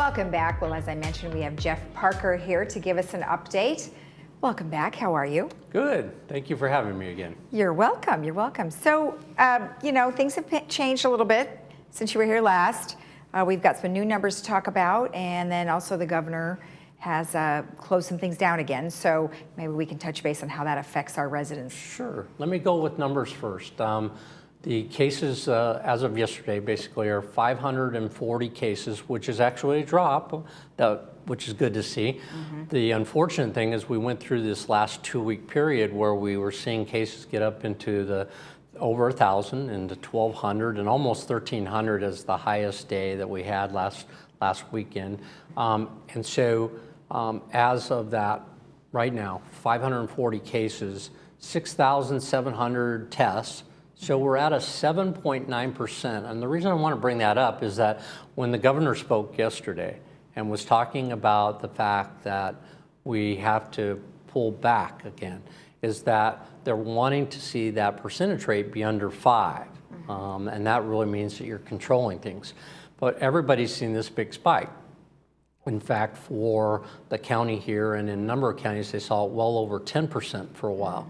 Welcome back. Well, as I mentioned, we have Jeff Parker here to give us an update. Welcome back. How are you? Good. Thank you for having me again. You're welcome. You're welcome. So, things have changed a little bit since you were here last. We've got some new numbers to talk about, and then also the governor has closed some things down again. So maybe we can touch base on how that affects our residents. Sure. Let me go with numbers first. The cases as of yesterday basically are 540 cases, which is actually a drop, which is good to see. Mm-hmm. The unfortunate thing is we went through this last 2-week period where we were seeing cases get up into the over 1,000 into 1,200 and almost 1,300 as the highest day that we had last weekend. And so as of that, right now, 540 cases, 6,700 tests. So we're at a 7.9%. And the reason I want to bring that up is that when the governor spoke yesterday and was talking about the fact that we have to pull back again, is that they're wanting to see that percentage rate be under 5. And that really means that you're controlling things. But everybody's seen this big spike. In fact, for the county here and in a number of counties, they saw it well over 10% for a while.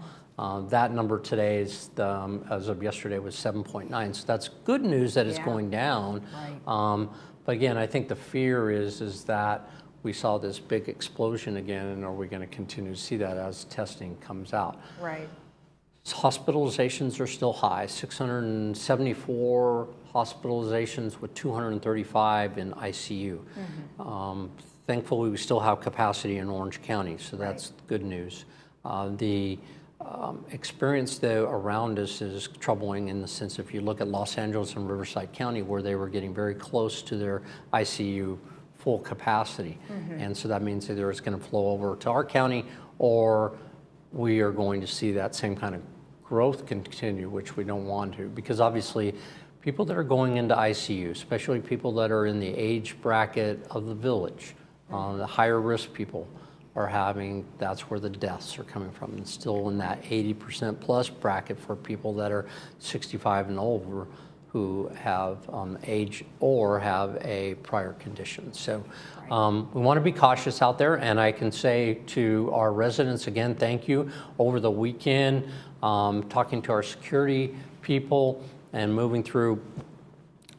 That number today is, as of yesterday, was 7.9. So that's good news that it's going down. Right. But again, I think the fear is that we saw this big explosion again, and are we going to continue to see that as testing comes out? Right. Hospitalizations are still high, 674 hospitalizations with 235 in ICU. Mm-hmm. Thankfully, we still have capacity in Orange County, so that's good news. The experience, though, around us is troubling in the sense if you look at Los Angeles and Riverside County, where they were getting very close to their ICU full capacity. Mm-hmm. And so that means either it's going to flow over to our county or we are going to see that same kind of growth continue, which we don't want to, because obviously people that are going into ICU, especially people that are in the age bracket of the village, the higher risk people, are having, that's where the deaths are coming from. And still in that 80% plus bracket for people that are 65 and over who have age or have a prior condition. So we want to be cautious out there, and I can say to our residents again, thank you. Over the weekend, talking to our security people and moving through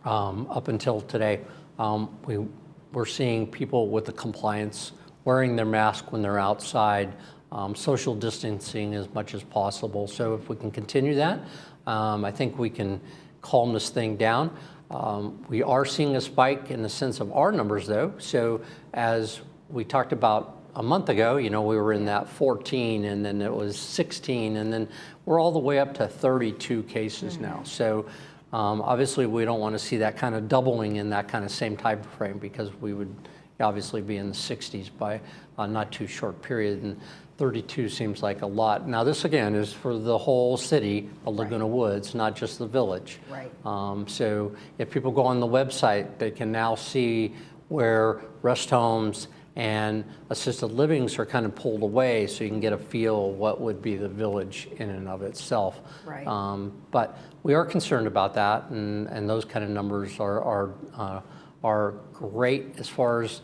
up until today, we're seeing people with the compliance wearing their mask when they're outside, social distancing as much as possible. So if we can continue that, I think we can calm this thing down. We are seeing a spike in the sense of our numbers, though. So as we talked about a month ago, we were in that 14, and then it was 16, and then we're all the way up to 32 cases now. So obviously we don't want to see that kind of doubling in that kind of same time frame, because we would obviously be in the 60s by a not too short period, and 32 seems like a lot. Now this again is for the whole city of Laguna Woods, not just the village. Right. So if people go on the website, they can now see where rest homes and assisted livings are kind of pulled away, so you can get a feel of what would be the village in and of itself. Right. But we are concerned about that, and those kind of numbers are great as far as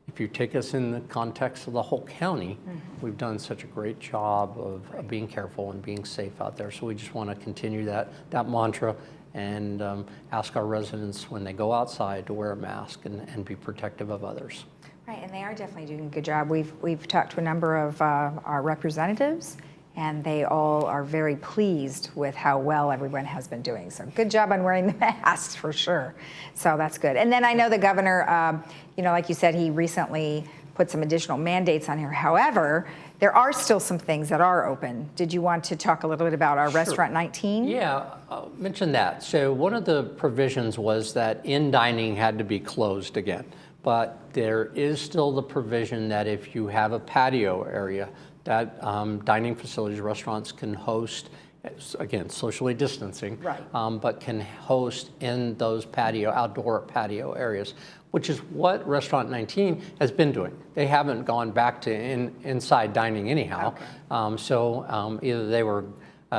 if you take us in the context of the whole county. We've done such a great job of being careful and being safe out there. So we just want to continue that mantra and ask our residents when they go outside to wear a mask and be protective of others. Right, and they are definitely doing a good job. We've talked to a number of our representatives, and they all are very pleased with how well everyone has been doing. So good job on wearing the masks for sure. So that's good. And then I know the governor, like you said, he recently put some additional mandates on here. However, there are still some things that are open. Did you want to talk a little bit about our Restaurant 19? Yeah, I'll mention that. So one of the provisions was that in-dining had to be closed again. But there is still the provision that if you have a patio area, that dining facilities, restaurants can host, again, socially distancing, right. But can host in those outdoor patio areas, which is what Restaurant 19 has been doing. They haven't gone back to inside dining anyhow. Okay. So either they were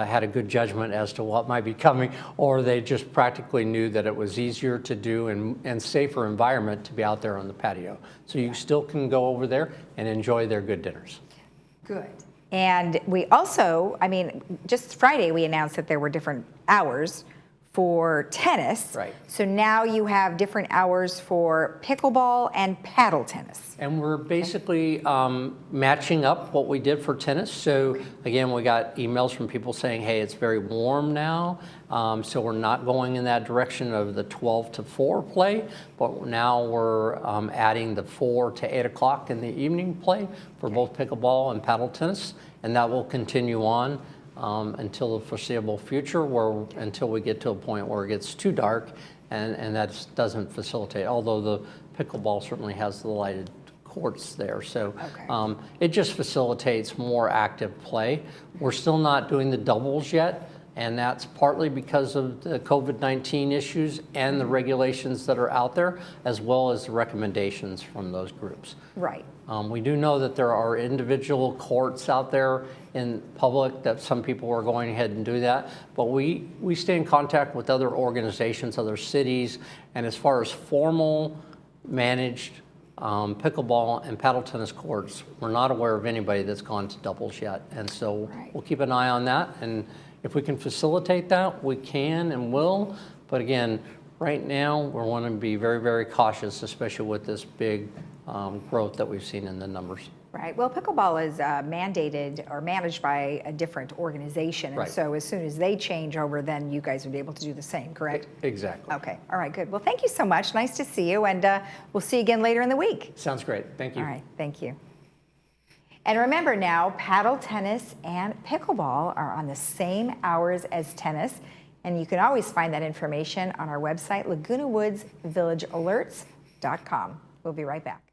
had a good judgment as to what might be coming, or they just practically knew that it was easier to do and safer environment to be out there on the patio. So you still can go over there and enjoy their good dinners. Good. And we also, I mean, just Friday we announced that there were different hours for tennis. Right. So now you have different hours for pickleball and paddle tennis. And we're basically matching up what we did for tennis. So again, we got emails from people saying, hey, it's very warm now. So we're not going in that direction of the 12 to 4 play, but now we're adding the 4 to 8 o'clock in the evening play for both pickleball and paddle tennis. And that will continue on until the foreseeable future, until we get to a point where it gets too dark, and that doesn't facilitate, although the pickleball certainly has the lighted courts there. So it just facilitates more active play. We're still not doing the doubles yet, and that's partly because of the COVID-19 issues and the regulations that are out there, as well as the recommendations from those groups. Right. We do know that there are individual courts out there in public that some people are going ahead and do that, but we stay in contact with other organizations, other cities, and as far as formal managed pickleball and paddle tennis courts, we're not aware of anybody that's gone to doubles yet, and so we'll keep an eye on that, and if we can facilitate that, we can and will, but again, right now, we want to be very, very cautious, especially with this big growth that we've seen in the numbers. Right. Well, pickleball is mandated or managed by a different organization. And so as soon as they change over, then you guys would be able to do the same, correct? Exactly. Okay. All right, good. Well, thank you so much. Nice to see you. And we'll see you again later in the week. Sounds great. Thank you. All right. Thank you. And remember now, paddle tennis and pickleball are on the same hours as tennis. And you can always find that information on our website, LagunaWoodsVillageAlerts.com. We'll be right back.